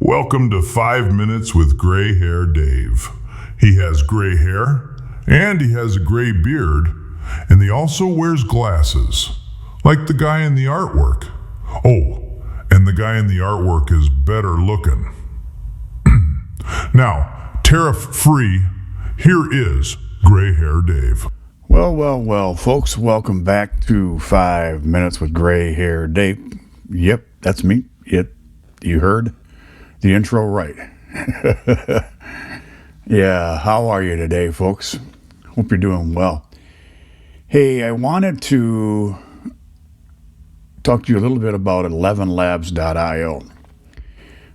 Welcome to 5 Minutes with Gray Hair Dave. He has gray hair, and he has a gray beard, and he also wears glasses, like the guy in the artwork. Oh, and the guy in the artwork is better looking. Now, tariff-free, here is Gray Hair Dave. Well, folks, welcome back to 5 Minutes with Gray Hair Dave. Yep, that's me. You heard the intro right. Yeah, how are you today, folks? Hope you're doing well. Hey, I wanted to talk to you a little bit about ElevenLabs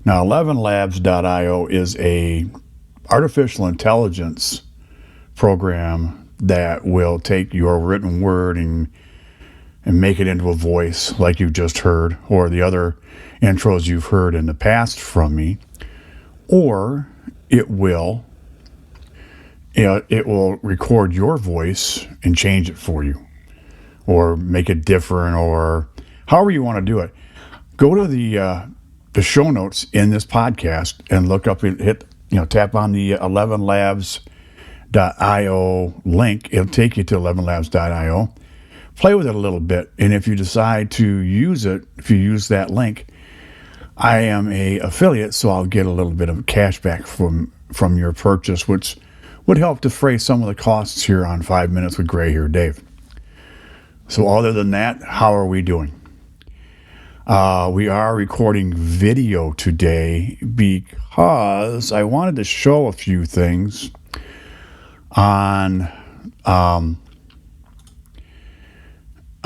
Now, ElevenLabs is a artificial intelligence program that will take your written word and make it into a voice like you've just heard, or the other intros you've heard in the past from me, or it will record your voice and change it for you, or make it different, or however you want to do it. Go to the show notes in this podcast and look up and tap on the ElevenLabs.io link. It'll take you to ElevenLabs.io. Play with it a little bit, and if you decide to use it, if you use that link, I am a affiliate, so I'll get a little bit of cash back from your purchase, which would help defray some of the costs here on 5 Minutes with Gray Hair Dave. So other than that, how are we doing? We are recording video today because I wanted to show a few things on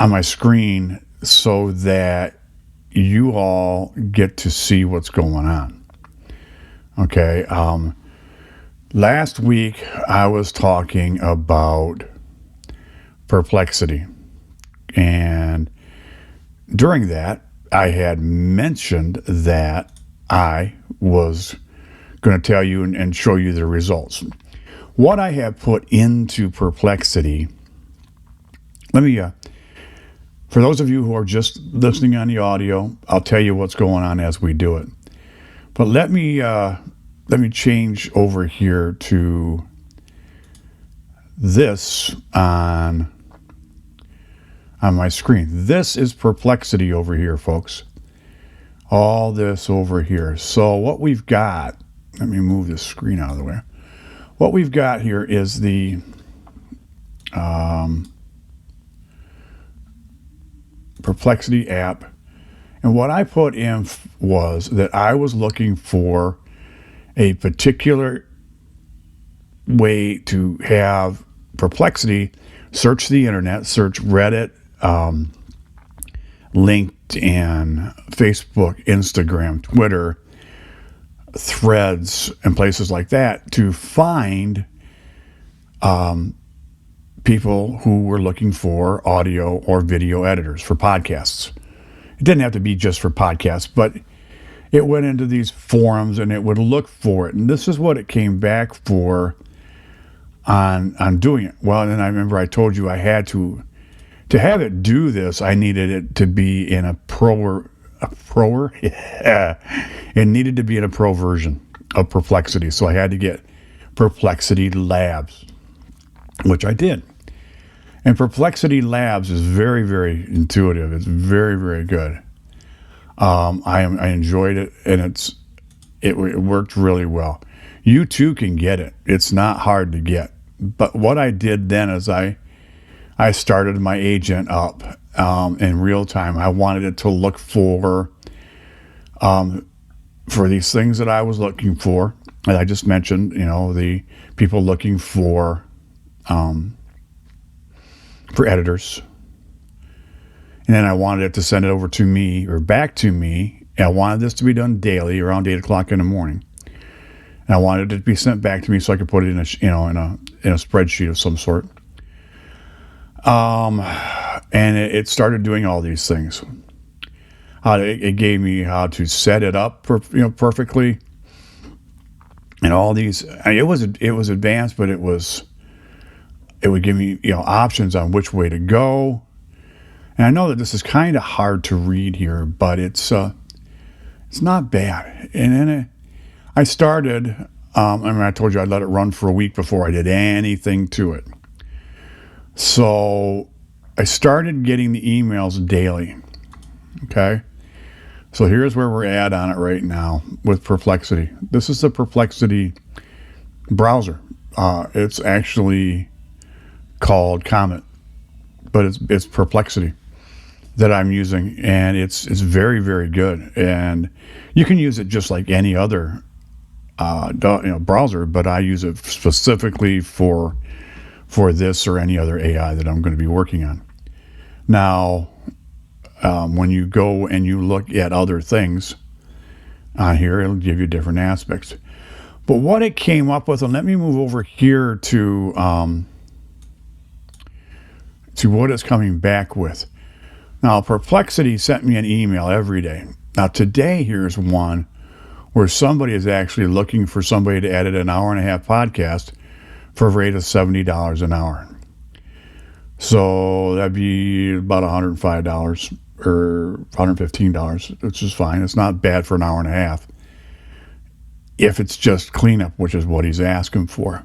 my screen so that you all get to see what's going on. Okay. Last week I was talking about Perplexity, and during that I had mentioned that I was going to tell you and show you the results. What I have put into Perplexity, for those of you who are just listening on the audio, I'll tell you what's going on as we do it. But let me change over here to this on my screen. This is Perplexity over here, folks. All this over here. So what we've got, let me move this screen out of the way. What we've got here is the Perplexity app, and what I put in was that I was looking for a particular way to have Perplexity search the internet, search Reddit, LinkedIn, Facebook, Instagram, Twitter, Threads, and places like that to find people who were looking for audio or video editors for podcasts. It didn't have to be just for podcasts, but it went into these forums and it would look for it. And this is what it came back for on doing it. Well, and then I remember I told you I had to have it do this, I needed it to be in a pro yeah. It needed to be in a pro version of Perplexity. So I had to get Perplexity Labs, which I did. And Perplexity Labs is very, very intuitive. It's very, very good. I enjoyed it, and it worked really well. You too can get it. It's not hard to get. But what I did then is I started my agent up in real time. I wanted it to look for these things that I was looking for. And I just mentioned, the people looking for editors. And then I wanted it to send it over to me or back to me. And I wanted this to be done daily around 8 o'clock in the morning. And I wanted it to be sent back to me so I could put it in a spreadsheet of some sort. And it started doing all these things. It gave me how to set it up, perfectly. And all these, it was advanced, but it would give me, options on which way to go. And I know that this is kind of hard to read here, but it's not bad. And then I started, I told you I'd let it run for a week before I did anything to it. So I started getting the emails daily. Okay. So here's where we're at on it right now with Perplexity. This is the Perplexity browser. It's actually called Comet, but it's Perplexity that I'm using, and it's very, very good. And you can use it just like any other browser, but I use it specifically for this or any other AI that I'm going to be working on. Now, when you go and you look at other things on here, it'll give you different aspects. But what it came up with, and let me move over here to what it's coming back with. Now, Perplexity sent me an email every day. Now, today, here's one where somebody is actually looking for somebody to edit an hour-and-a-half podcast for a rate of $70 an hour. So that'd be about $105 or $115, which is fine. It's not bad for an hour and a half if it's just cleanup, which is what he's asking for.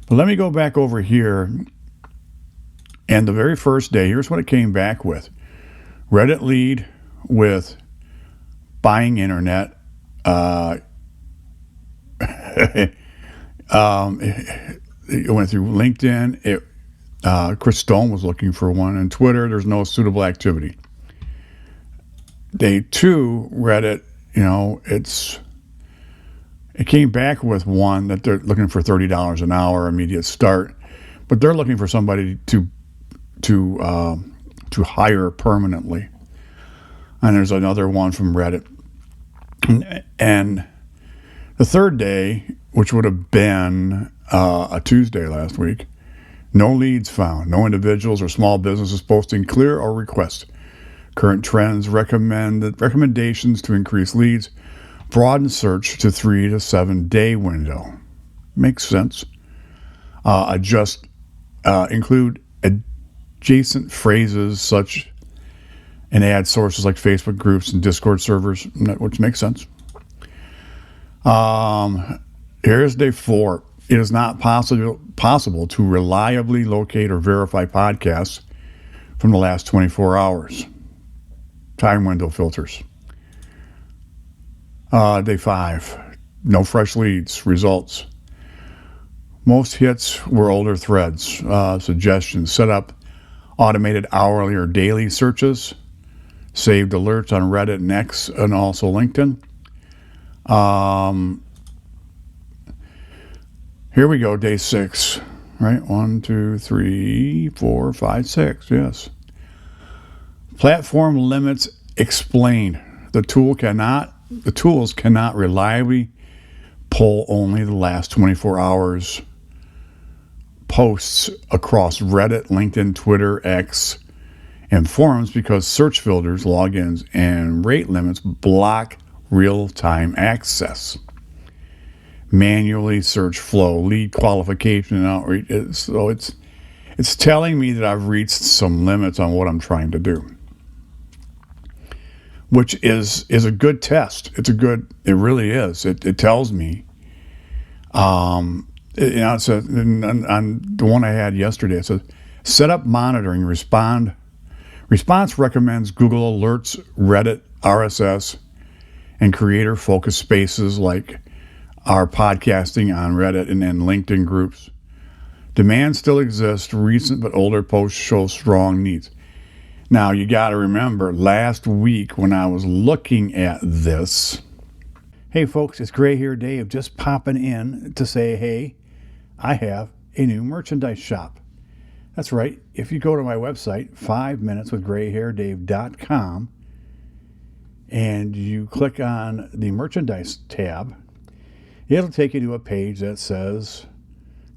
But let me go back over here. And the very first day, here's what it came back with. Reddit lead with buying internet. It went through LinkedIn. Chris Stone was looking for one. And Twitter, there's no suitable activity. Day 2, Reddit, it came back with one that they're looking for $30 an hour, immediate start. But they're looking for somebody to hire permanently. And there's another one from Reddit. And the third day, which would have been a Tuesday last week, no leads found. No individuals or small businesses posting clear or request. Current trends recommendations to increase leads. Broaden search to 3 to 7 day window. Makes sense. Include adjacent phrases such and add sources like Facebook groups and Discord servers, which makes sense. Here's day 4. It is not possible to reliably locate or verify podcasts from the last 24 hours. Time window filters. Day 5. No fresh leads. Results. Most hits were older threads. Suggestions. Set up automated hourly or daily searches. Saved alerts on Reddit and X and also LinkedIn. Here we go, day 6. Right? 1, 2, 3, 4, 5, 6. Yes. Platform limits explained. The tools cannot reliably pull only the last 24 hours posts across Reddit, LinkedIn, Twitter, X, and forums because search filters, logins, and rate limits block real-time access. Manually search flow, lead qualification, and outreach. So it's telling me that I've reached some limits on what I'm trying to do, which is a good test. It really is. It tells me, it says, on the one I had yesterday, it says, set up monitoring, response recommends Google Alerts, Reddit, RSS, and creator-focused spaces like our podcasting on Reddit and LinkedIn groups. Demand still exists. Recent but older posts show strong needs. Now, you got to remember, last week when I was looking at this, hey folks, it's Gray Hair Dave just popping in to say, hey, I have a new merchandise shop. That's right. If you go to my website, 5minuteswithgrayhairdave.com, and you click on the merchandise tab, it'll take you to a page that says,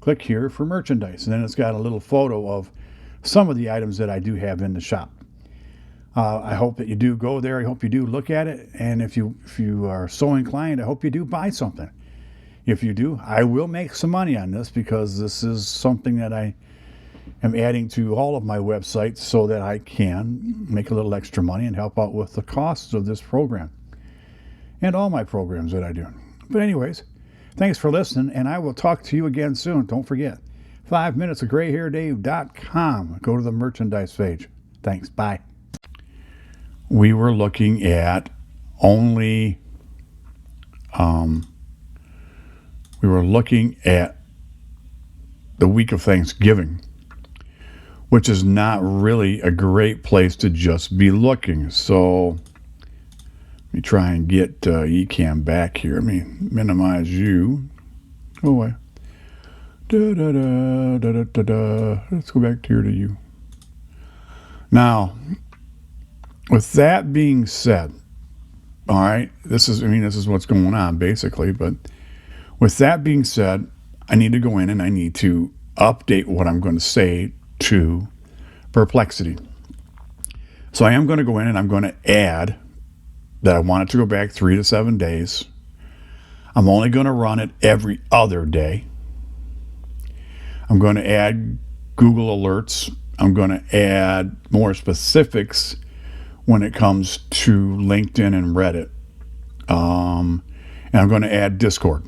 click here for merchandise. And then it's got a little photo of some of the items that I do have in the shop. I hope that you do go there. I hope you do look at it. And if you are so inclined, I hope you do buy something. If you do, I will make some money on this because this is something that I am adding to all of my websites so that I can make a little extra money and help out with the costs of this program and all my programs that I do. But anyways, thanks for listening, and I will talk to you again soon. Don't forget, 5minutesofgrayhairdave.com. Go to the merchandise page. Thanks. Bye. We were looking at only, we were looking at the week of Thanksgiving, which is not really a great place to just be looking. So let me try and get Ecamm back here. Let me minimize you. Go away. Let's go back here to you. Now, with that being said, all right, this is what's going on basically. But with that being said, I need to go in and I need to update what I'm going to say to Perplexity. So I am going to go in and I'm going to add that I want it to go back 3 to 7 days. I'm only going to run it every other day. I'm going to add Google Alerts. I'm going to add more specifics when it comes to LinkedIn and Reddit. And I'm going to add Discord,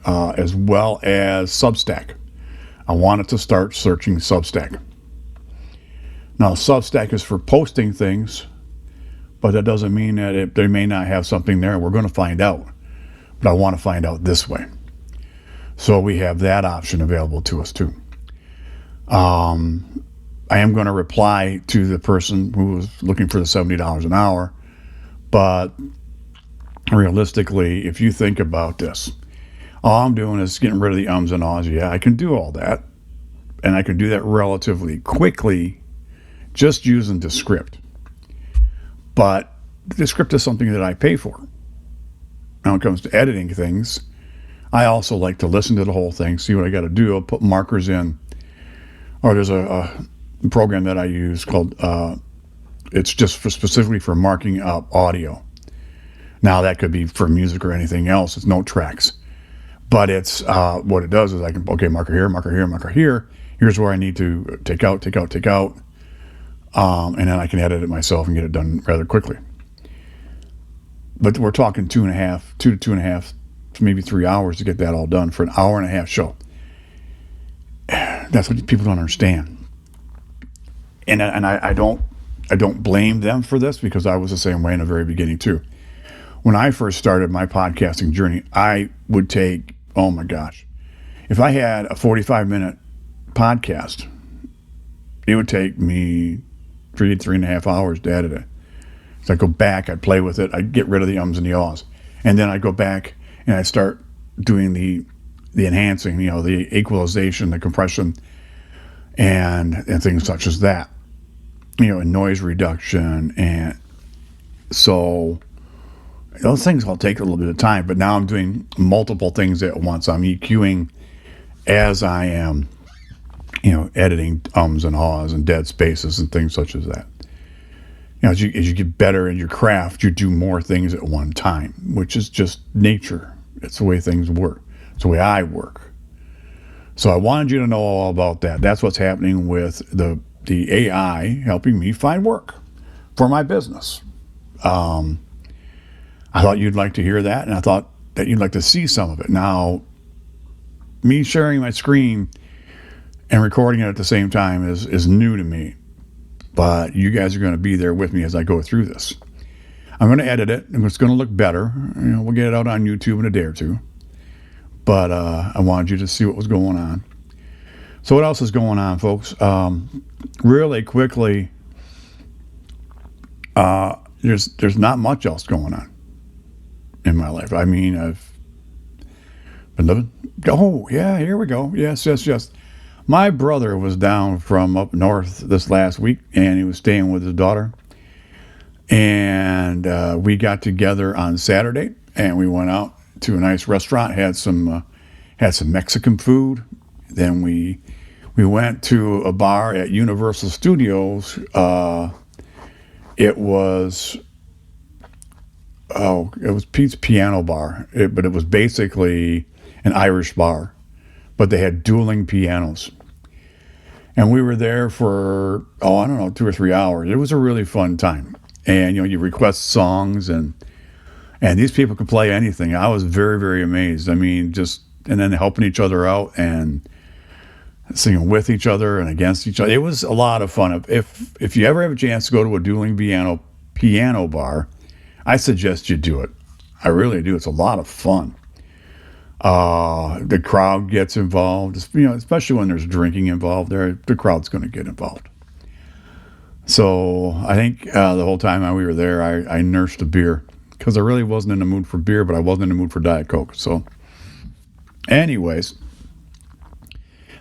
as well as Substack. I want it to start searching Substack. Now, Substack is for posting things, but that doesn't mean that they may not have something there. We're going to find out. But I want to find out this way. So we have that option available to us too. I am going to reply to the person who was looking for the $70 an hour. But realistically, if you think about this, all I'm doing is getting rid of the ums and ahs. Yeah, I can do all that. And I can do that relatively quickly just using Descript. But Descript is something that I pay for. Now, when it comes to editing things, I also like to listen to the whole thing, see what I got to do. I'll put markers in. Or there's a program that I use called, it's just specifically for marking up audio. Now, that could be for music or anything else. It's note tracks. But it's what it does is I can, okay, marker here, marker here, marker here. Here's where I need to take out. And then I can edit it myself and get it done rather quickly. But we're talking 2 to 2.5, maybe 3 hours to get that all done for an hour and a half show. That's what people don't understand. And I don't blame them for this, because I was the same way in the very beginning too. When I first started my podcasting journey, I would take, oh my gosh, if I had a 45-minute podcast, it would take me 3.5 hours to edit it. So I'd go back, I'd play with it, I'd get rid of the ums and the ahs. And then I'd go back and I'd start doing the enhancing, the equalization, the compression, and things such as that. And noise reduction. And so those things all take a little bit of time, but now I'm doing multiple things at once. I'm EQing as I am, editing ums and ahs and dead spaces and things such as that. As you get better in your craft, you do more things at one time, which is just nature. It's the way things work. It's the way I work. So I wanted you to know all about that. That's what's happening with the AI helping me find work for my business. I thought you'd like to hear that, and I thought that you'd like to see some of it. Now, me sharing my screen and recording it at the same time is new to me. But you guys are going to be there with me as I go through this. I'm going to edit it, and it's going to look better. We'll get it out on YouTube in a day or two. But I wanted you to see what was going on. So what else is going on, folks? Really quickly, there's not much else going on in my life. I mean, I've been living. Oh, yeah, here we go. Yes. My brother was down from up north this last week, and he was staying with his daughter. And we got together on Saturday, and we went out to a nice restaurant, had some Mexican food. Then we went to a bar at Universal Studios. It was Pete's Piano Bar, but it was basically an Irish bar, but they had dueling pianos. And we were there for, 2 or 3 hours. It was a really fun time. And, you request songs, and And these people could play anything. I was very, very amazed. I mean, and then helping each other out and singing with each other and against each other. It was a lot of fun. If you ever have a chance to go to a dueling piano bar, I suggest you do it. I really do. It's a lot of fun. The crowd gets involved, especially when there's drinking involved there, the crowd's going to get involved. So I think the whole time we were there, I nursed a beer because I really wasn't in the mood for beer, but I wasn't in the mood for Diet Coke. So anyways,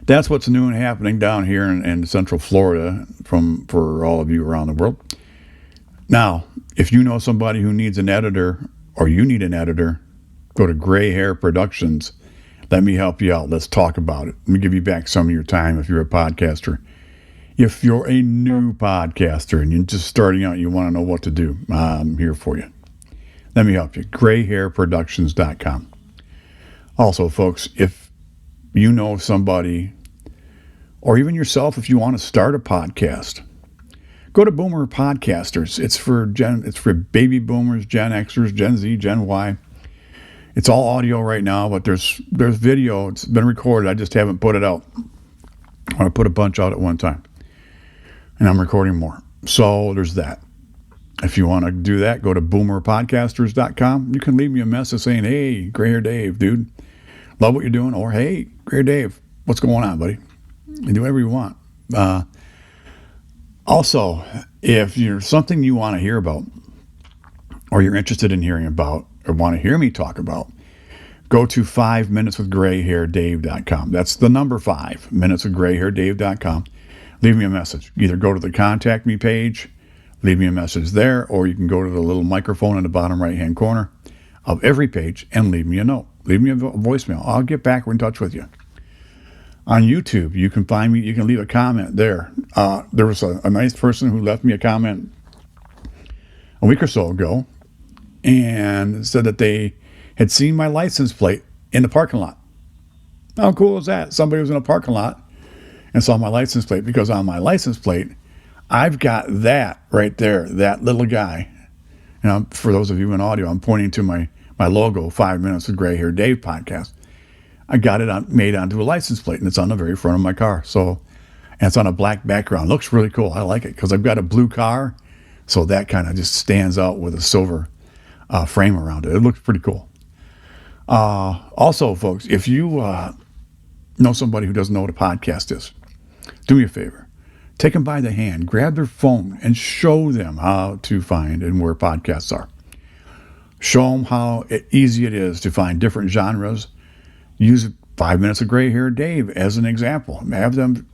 that's what's new and happening down here in Central Florida for all of you around the world. Now, if you know somebody who needs an editor or you need an editor, go to Gray Hair Productions. Let me help you out. Let's talk about it. Let me give you back some of your time if you're a podcaster. If you're a new podcaster and you're just starting out, you want to know what to do, I'm here for you. Let me help you. grayhairproductions.com. Also, folks, if you know somebody, or even yourself, if you want to start a podcast, go to Boomer Podcasters. It's for baby boomers, Gen Xers, Gen Z, Gen Y. It's all audio right now, but there's video. It's been recorded. I just haven't put it out. I want to put a bunch out at one time, and I'm recording more. So there's that. If you want to do that, go to boomerpodcasters.com. You can leave me a message saying, "Hey, Gray Hair Dave, dude, love what you're doing," or "Hey, Gray Hair Dave, what's going on, buddy?" And do whatever you want. Also, if you're something you want to hear about, or you're interested in hearing about, or want to hear me talk about, go to 5minuteswithgrayhairdave.com. That's the number 5, minuteswithgrayhairdave.com. Leave me a message. Either go to the contact me page, leave me a message there, or you can go to the little microphone in the bottom right-hand corner of every page and leave me a note. Leave me a voicemail. I'll get back in touch with you. On YouTube, you can find me. You can leave a comment there. There was a nice person who left me a comment a week or so ago and said that they had seen my license plate in the parking lot. How cool is that? Somebody was in a parking lot and saw my license plate, because on my license plate, I've got that right there, that little guy. For those of you in audio, I'm pointing to my logo, 5 Minutes with Gray Hair Dave podcast. I got it made onto a license plate, and it's on the very front of my car. And it's on a black background. It looks really cool. I like it because I've got a blue car, so that kind of just stands out with a silver frame around it. It looks pretty cool. Also, folks, if you know somebody who doesn't know what a podcast is, do me a favor. Take them by the hand, grab their phone, and show them how to find and where podcasts are. Show them how easy it is to find different genres. Use 5 Minutes of Gray Hair Dave as an example. Have them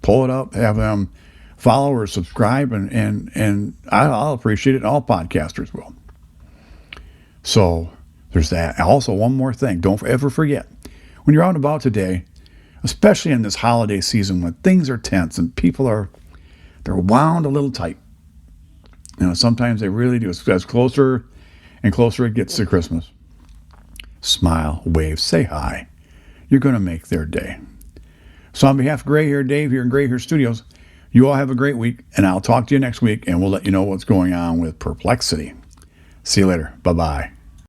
pull it up, have them follow or subscribe, and I'll appreciate it. All podcasters will. So there's that. Also, one more thing. Don't ever forget, when you're out and about today, especially in this holiday season when things are tense and people they're wound a little tight. Sometimes they really do. As closer and closer it gets to Christmas, smile, wave, say hi. You're going to make their day. So on behalf of Gray Hair Dave here in Gray Hair Studios, you all have a great week, and I'll talk to you next week, and we'll let you know what's going on with Perplexity. See you later. Bye-bye.